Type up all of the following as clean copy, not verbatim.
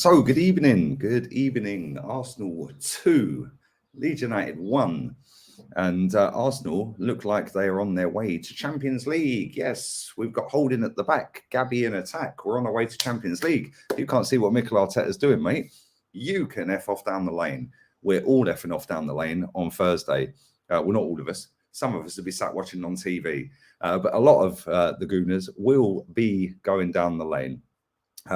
So, good evening. Good evening. Arsenal 2, Leeds United 1. And Arsenal look like they are on their way to Champions League. Yes, we've got Holding at the back, Gabby in attack. We're on our way to Champions League. If you can't see what Mikel Arteta's doing, mate, you can F off down the lane. We're all effing off down the lane on Thursday. Well, not all of us. Some of us will be sat watching on TV. But a lot of the Gooners will be going down the lane.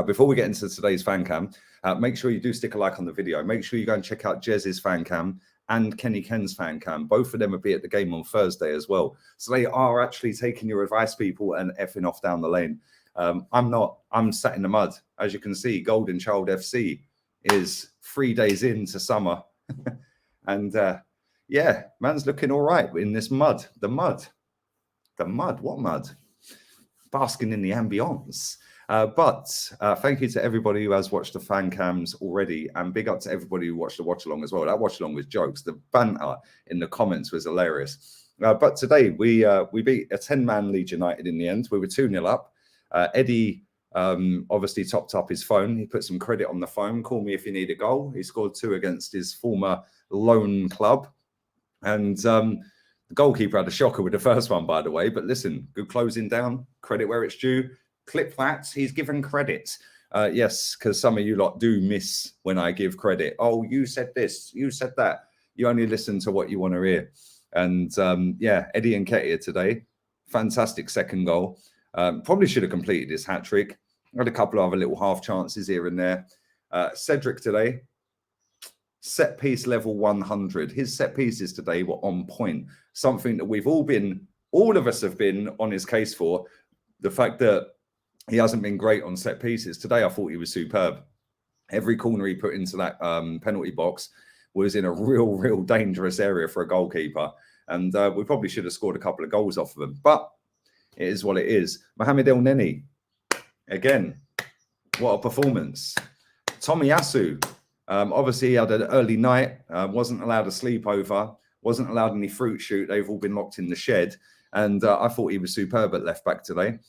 Before we get into today's fan cam, make sure you do stick a like on the video. Make sure you go and check out Jez's fan cam and Kenny Ken's fan cam. Both of them will be at the game on Thursday as well. So they are actually taking your advice, people, and effing off down the lane. I'm not. I'm sat in the mud. As you can see, Golden Child FC is 3 days into summer. And yeah, man's looking all right in this mud. The mud. What mud? Basking in the ambience. But thank you to everybody who has watched the fan cams already, and big up to everybody who watched the watch along as well. That watch along was jokes. The banter in the comments was hilarious. But today we beat a 10-man Leeds United in the end. We were 2-0 up. Eddie obviously topped up his phone. He put some credit on the phone. Call me if you need a goal. He scored 2 against his former loan club. And the goalkeeper had a shocker with the first one, by the way. But listen, good closing down. Credit where it's due. Clip that. He's given credit. Yes, because some of you lot do miss when I give credit. Oh, you said this. You said that. You only listen to what you want to hear. And yeah, Eddie Nketiah today. Fantastic second goal. Probably should have completed his hat-trick. Had a couple of other little half chances here and there. Cedric today. Set piece level 100. His set pieces today were on point. Something that we've all of us have been on his case for. The fact that he hasn't been great on set pieces. Today, I thought he was superb. Every corner he put into that penalty box was in a real dangerous area for a goalkeeper. And we probably should have scored a couple of goals off of him. But it is what it is. Mohamed El Neni, again, what a performance. Tomiyasu, obviously he had an early night, wasn't allowed a sleepover, wasn't allowed any fruit shoot. They've all been locked in the shed. And I thought he was superb at left back today.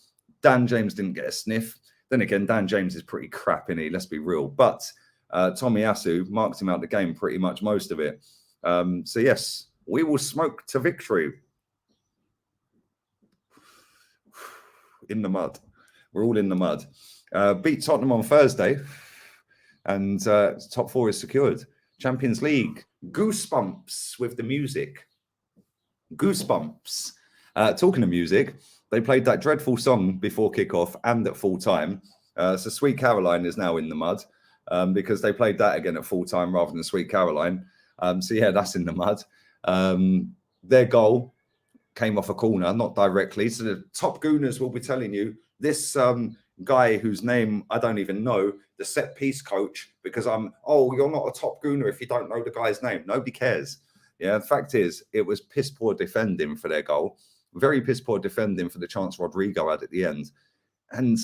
Dan James didn't get a sniff. Then again, Dan James is pretty crap, isn't he? Let's be real. But Tomiyasu marked him out the game pretty much most of it. So yes, we will smoke to victory. In the mud. We're all in the mud. Beat Tottenham on Thursday. And top 4 is secured. Champions League. Goosebumps with the music. Goosebumps. Talking of music, they played that dreadful song before kickoff and at full time. So Sweet Caroline is now in the mud because they played that again at full time rather than Sweet Caroline. So yeah, that's in the mud. Their goal came off a corner, not directly. So the top Gooners will be telling you this guy whose name I don't even know, the set piece coach, because you're not a top Gooner if you don't know the guy's name. Nobody cares. Yeah, the fact is, it was piss poor defending for their goal. Very piss poor defending for the chance Rodrigo had at the end. And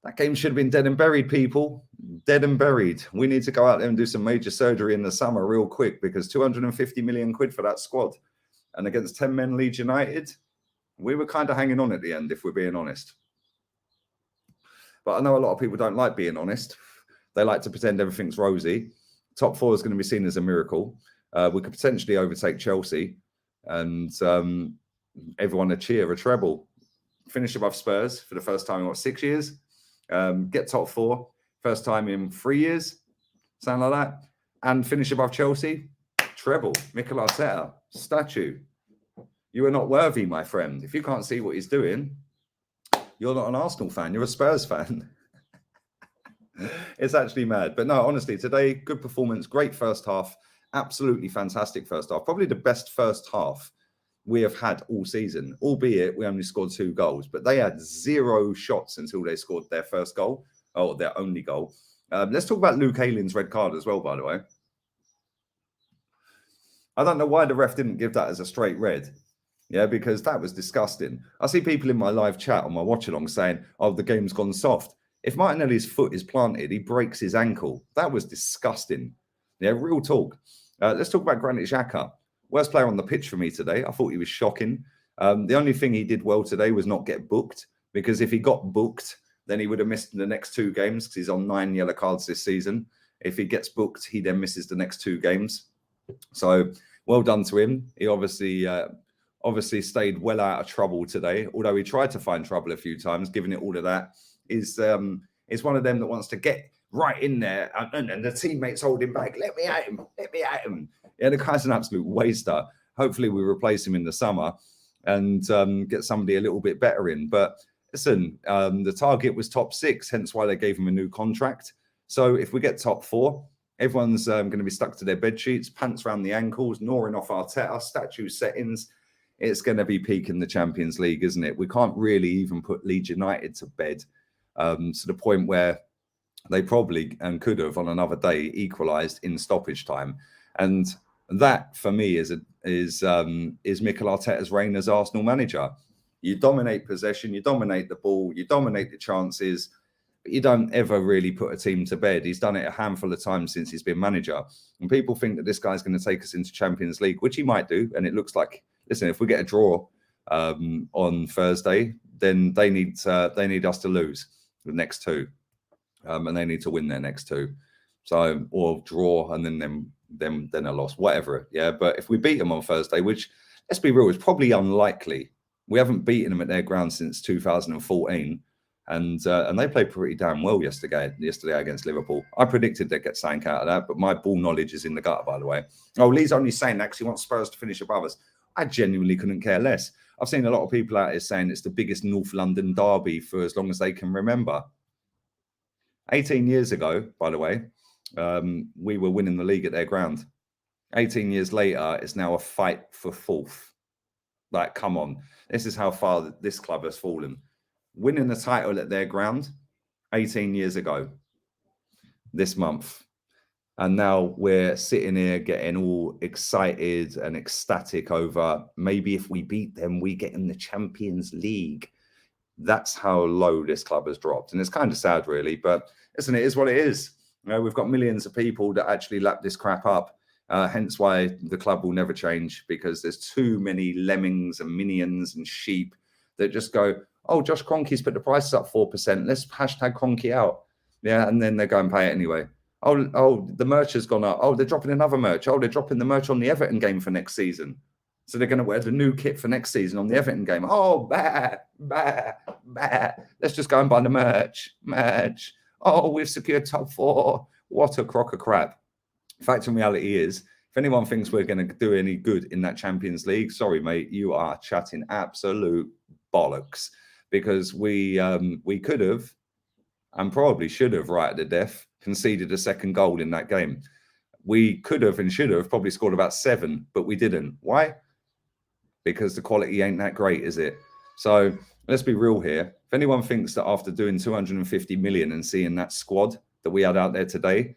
that game should have been dead and buried, people. Dead and buried. We need to go out there and do some major surgery in the summer real quick because 250 million quid for that squad. And against 10 men Leeds United, we were kind of hanging on at the end, if we're being honest. But I know a lot of people don't like being honest. They like to pretend everything's rosy. Top 4 is going to be seen as a miracle. We could potentially overtake Chelsea and everyone a cheer, a treble. Finish above Spurs for the first time in, 6 years? Get top 4, first time in 3 years, something like that. And finish above Chelsea, treble. Mikel Arteta, statue. You are not worthy, my friend. If you can't see what he's doing, you're not an Arsenal fan, you're a Spurs fan. It's actually mad. But no, honestly, today, good performance, great first half, absolutely fantastic first half. Probably the best first half we have had all season, albeit we only scored 2 goals, but they had 0 shots until they scored their first goal, or their only goal. Let's talk about Luke Ayling's red card as well, by the way. I don't know why the ref didn't give that as a straight red. Yeah, because that was disgusting. I see people in my live chat on my watch along saying, oh, the game's gone soft. If Martinelli's foot is planted, he breaks his ankle. That was disgusting. Yeah, real talk. Let's talk about Granit Xhaka. Worst player on the pitch for me today. I thought he was shocking. The only thing he did well today was not get booked, because if he got booked, then he would have missed the next 2 games because he's on 9 yellow cards this season. If he gets booked, he then misses the next 2 games. So well done to him. He obviously stayed well out of trouble today, although he tried to find trouble a few times. Given it all of that, is one of them that wants to get right in there, and the teammates hold him back. Let me at him. Let me at him. Yeah, the guy's an absolute waster. Hopefully, we replace him in the summer and get somebody a little bit better in. But listen, the target was top 6, hence why they gave him a new contract. So if we get top 4, everyone's going to be stuck to their bed sheets, pants around the ankles, gnawing off Arteta, statue settings. It's going to be peak in the Champions League, isn't it? We can't really even put Leeds United to bed to the point where they probably and could have on another day equalised in stoppage time. And that, for me, is Mikel Arteta's reign as Arsenal manager. You dominate possession, you dominate the ball, you dominate the chances, but you don't ever really put a team to bed. He's done it a handful of times since he's been manager. And people think that this guy's going to take us into Champions League, which he might do. And it looks like, listen, if we get a draw on Thursday, then they need us to lose the next 2. And they need to win their next 2. So, or draw and then a loss, whatever. Yeah. But if we beat them on Thursday, which, let's be real, is probably unlikely. We haven't beaten them at their ground since 2014. And they played pretty damn well yesterday against Liverpool. I predicted they'd get something out of that, but my ball knowledge is in the gutter, by the way. Oh, Lee's only saying that because he wants Spurs to finish above us. I genuinely couldn't care less. I've seen a lot of people out here saying it's the biggest North London derby for as long as they can remember. 18 years ago, by the way, we were winning the league at their ground. 18 years later, it's now a fight for 4th. Like, come on. This is how far this club has fallen. Winning the title at their ground 18 years ago this month. And now we're sitting here getting all excited and ecstatic over maybe if we beat them, we get in the Champions League. That's how low this club has dropped. And it's kind of sad, really. But listen, it is what it is. You know, we've got millions of people that actually lap this crap up. Hence why the club will never change, because there's too many lemmings and minions and sheep that just go, oh, Josh Kroenke's put the prices up 4%. Let's hashtag Kroenke out. Yeah, and then they go and pay it anyway. Oh, the merch has gone up. Oh, they're dropping another merch. Oh, they're dropping the merch on the Everton game for next season. So they're going to wear the new kit for next season on the Everton game. Oh, bah. Let's just go and buy the merch. Oh, we've secured top 4. What a crock of crap. Fact and reality is, if anyone thinks we're going to do any good in that Champions League, sorry, mate, you are chatting absolute bollocks. Because we could have, and probably should have, right at the death, conceded a second goal in that game. We could have and should have probably scored about 7, but we didn't. Why? Because the quality ain't that great, is it? So let's be real here. If anyone thinks that after doing 250 million and seeing that squad that we had out there today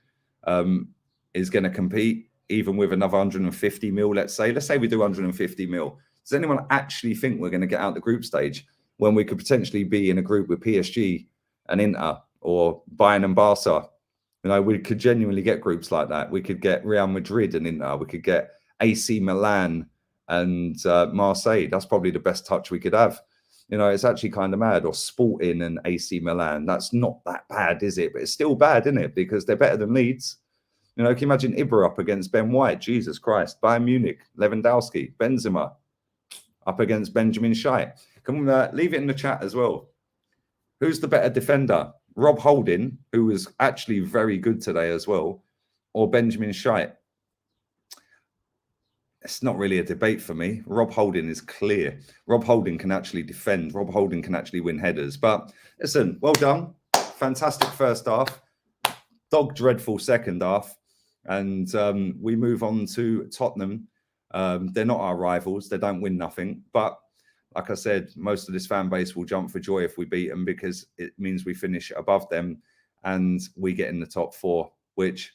is going to compete even with another 150 mil, let's say we do 150 mil. Does anyone actually think we're going to get out the group stage when we could potentially be in a group with PSG and Inter or Bayern and Barca? You know, we could genuinely get groups like that. We could get Real Madrid and Inter. We could get AC Milan and Marseille. That's probably the best touch we could have. You know, it's actually kind of mad. Or Sporting and AC Milan. That's not that bad, is it? But it's still bad, isn't it? Because they're better than Leeds. You know, can you imagine Ibra up against Ben White? Jesus Christ. Bayern Munich, Lewandowski, Benzema up against Benjamin Scheidt. Come on, leave it in the chat as well. Who's the better defender? Rob Holding, who was actually very good today as well, or Benjamin Scheidt? It's not really a debate for me. Rob Holding is clear. Rob Holding can actually defend. Rob Holding can actually win headers. But listen, well done. Fantastic first half. Dog dreadful second half. And we move on to Tottenham. They're not our rivals. They don't win nothing. But like I said, most of this fan base will jump for joy if we beat them, because it means we finish above them and we get in the top 4, which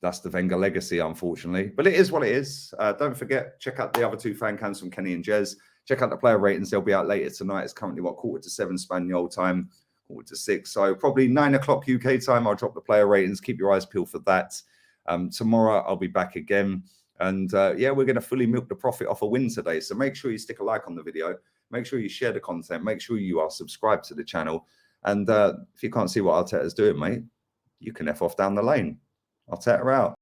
that's the Wenger legacy, unfortunately. But it is what it is. Don't forget, check out the other 2 fan cams from Kenny and Jez. Check out the player ratings. They'll be out later tonight. It's currently, 7:15 Spanish time, 5:45. So probably 9 o'clock UK time, I'll drop the player ratings. Keep your eyes peeled for that. Tomorrow, I'll be back again. And yeah, we're going to fully milk the profit off a win today. So make sure you stick a like on the video. Make sure you share the content. Make sure you are subscribed to the channel. And if you can't see what Arteta's doing, mate, you can F off down the lane. Arteta out.